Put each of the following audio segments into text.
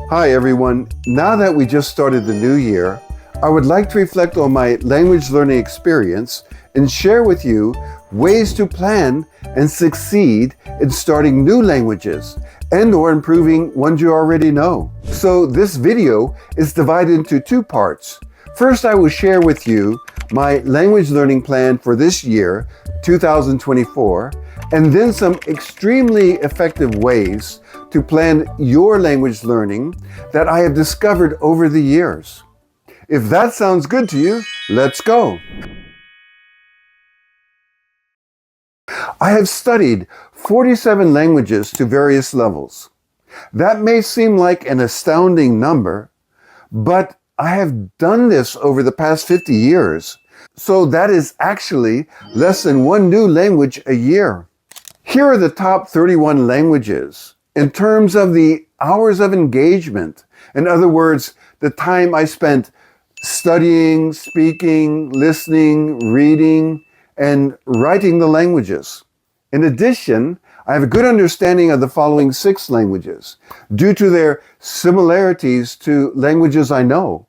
Hi everyone. Now that we just started the new year, I would like to reflect on my language learning experience and share with you ways to plan and succeed in starting new languages and or improving ones you already know. So this video is divided into two parts. First, I will share with you my language learning plan for this year, 2024, and then some extremely effective ways to plan your language learning that I have discovered over the years. If that sounds good to you, let's go. I have studied 47 languages to various levels. That may seem like an astounding number, but I have done this over the past 50 years. So that is actually less than one new language a year. Here are the top 31 languages in terms of the hours of engagement. In other words, the time I spent studying, speaking, listening, reading, and writing the languages. In addition, I have a good understanding of the following 6 languages due to their similarities to languages I know.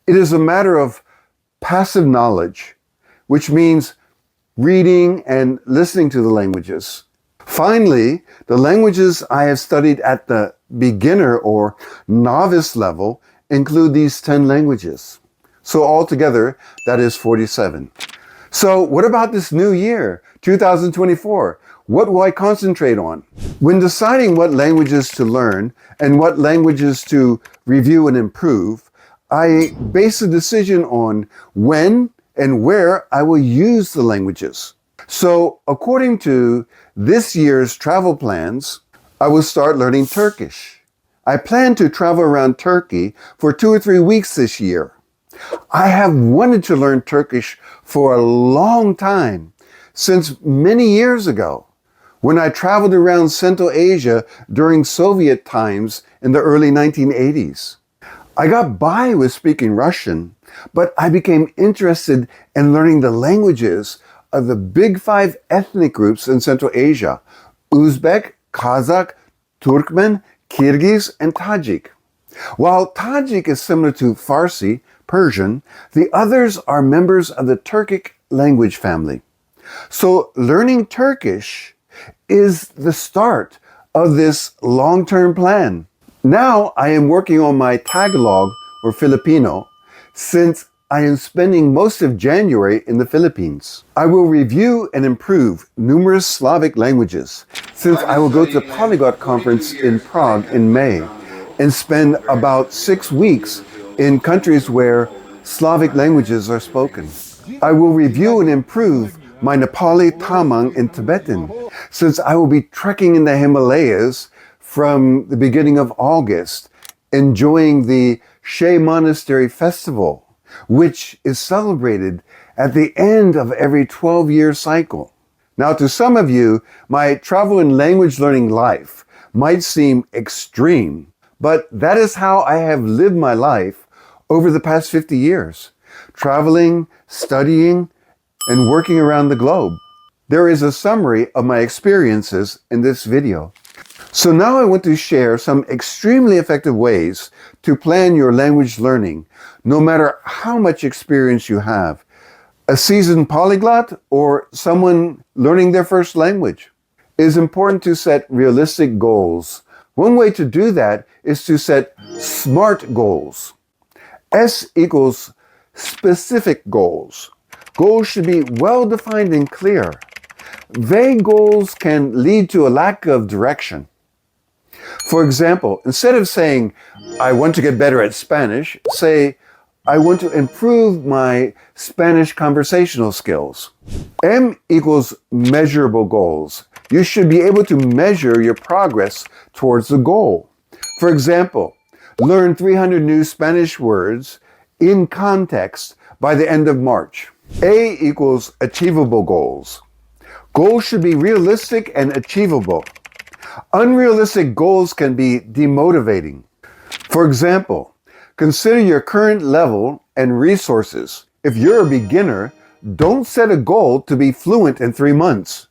It is a matter of passive knowledge, which means reading and listening to the languages. Finally, the languages I have studied at the beginner or novice level include these 10 languages. So altogether, that is 47. So what about this new year, 2024? What will I concentrate on? When deciding what languages to learn and what languages to review and improve, I base the decision on when and where I will use the languages. So according to this year's travel plans, I will start learning Turkish. I plan to travel around Turkey for 2 or 3 weeks this year. I have wanted to learn Turkish for a long time, since many years ago, when I traveled around Central Asia during Soviet times in the early 1980s. I got by with speaking Russian, but I became interested in learning the languages of the big 5 ethnic groups in Central Asia: Uzbek, Kazakh, Turkmen, Kyrgyz, and Tajik. While Tajik is similar to Farsi, Persian, the others are members of the Turkic language family. So learning Turkish is the start of this long-term plan. Now I am working on my Tagalog or Filipino since I am spending most of January in the Philippines. I will review and improve numerous Slavic languages since I will go to the Polyglot conference in Prague in May and spend about 6 weeks in countries where Slavic languages are spoken. I will review and improve my Nepali, Tamang, and Tibetan since I will be trekking in the Himalayas from the beginning of August, enjoying the She Monastery Festival, which is celebrated at the end of every 12-year cycle. Now, to some of you, my travel and language learning life might seem extreme, but that is how I have lived my life over the past 50 years, traveling, studying, and working around the globe. There is a summary of my experiences in this video. So now I want to share some extremely effective ways to plan your language learning, no matter how much experience you have. A seasoned polyglot or someone learning their first language. It is important to set realistic goals. One way to do that is to set SMART goals. S equals specific goals. Goals should be well-defined and clear. Vague goals can lead to a lack of direction. For example, instead of saying, I want to get better at Spanish, say, I want to improve my Spanish conversational skills. M equals measurable goals. You should be able to measure your progress towards the goal. For example, learn 300 new Spanish words in context by the end of March. A equals achievable goals. Goals should be realistic and achievable. Unrealistic goals can be demotivating. For example, consider your current level and resources. If you're a beginner, don't set a goal to be fluent in 3 months.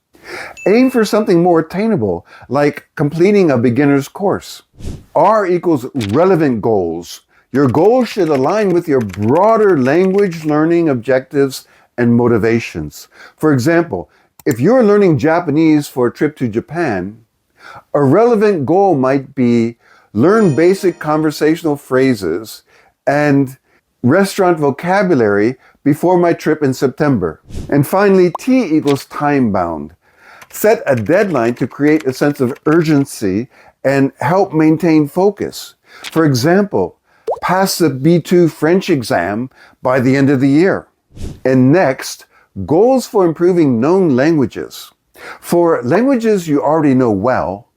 Aim for something more attainable, like completing a beginner's course. R equals relevant goals. Your goals should align with your broader language learning objectives and motivations. For example, if you're learning Japanese for a trip to Japan, a relevant goal might be learn basic conversational phrases and restaurant vocabulary before my trip in September. And finally, T equals time-bound. Set a deadline to create a sense of urgency and help maintain focus. For example, pass the B2 French exam by the end of the year. And next, goals for improving known languages. For languages you already know well,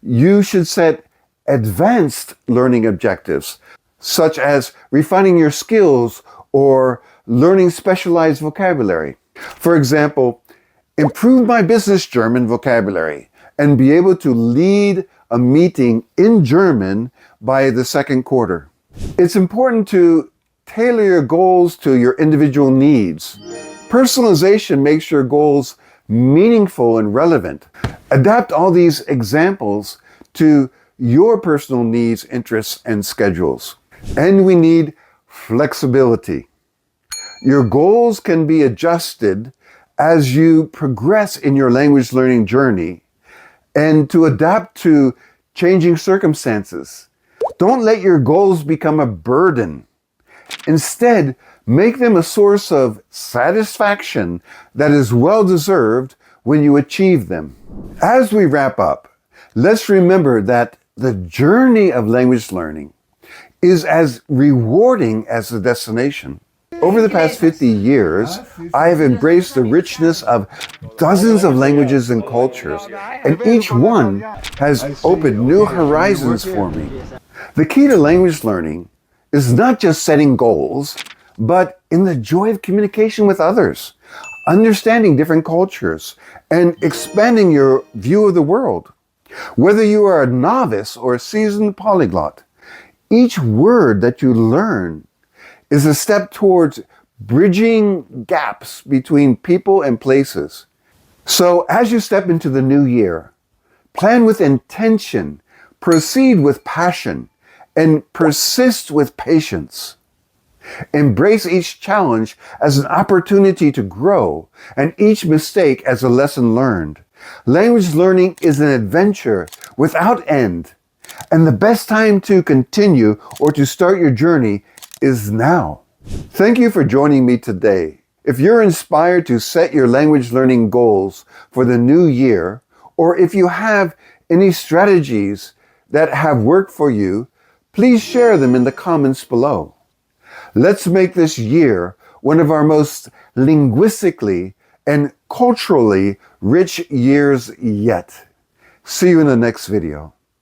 you should set advanced learning objectives, such as refining your skills or learning specialized vocabulary. For example, improve my business German vocabulary and be able to lead a meeting in German by the second quarter. It's important to tailor your goals to your individual needs. Personalization makes your goals meaningful and relevant. Adapt all these examples to your personal needs, interests, and schedules. And we need flexibility. Your goals can be adjusted as you progress in your language learning journey and to adapt to changing circumstances. Don't let your goals become a burden. Instead, make them a source of satisfaction that is well-deserved when you achieve them. As we wrap up, let's remember that the journey of language learning is as rewarding as the destination. Over the past 50 years, I have embraced the richness of dozens of languages and cultures, and each one has opened new horizons for me. The key to language learning is not just setting goals, but in the joy of communication with others, understanding different cultures, and expanding your view of the world. Whether you are a novice or a seasoned polyglot, each word that you learn is a step towards bridging gaps between people and places. So as you step into the new year, plan with intention, proceed with passion, and persist with patience. Embrace each challenge as an opportunity to grow and each mistake as a lesson learned. Language learning is an adventure without end, and the best time to continue or to start your journey is now. Thank you for joining me today. If you're inspired to set your language learning goals for the new year, or if you have any strategies that have worked for you, please share them in the comments below. Let's make this year one of our most linguistically and culturally rich years yet. See you in the next video.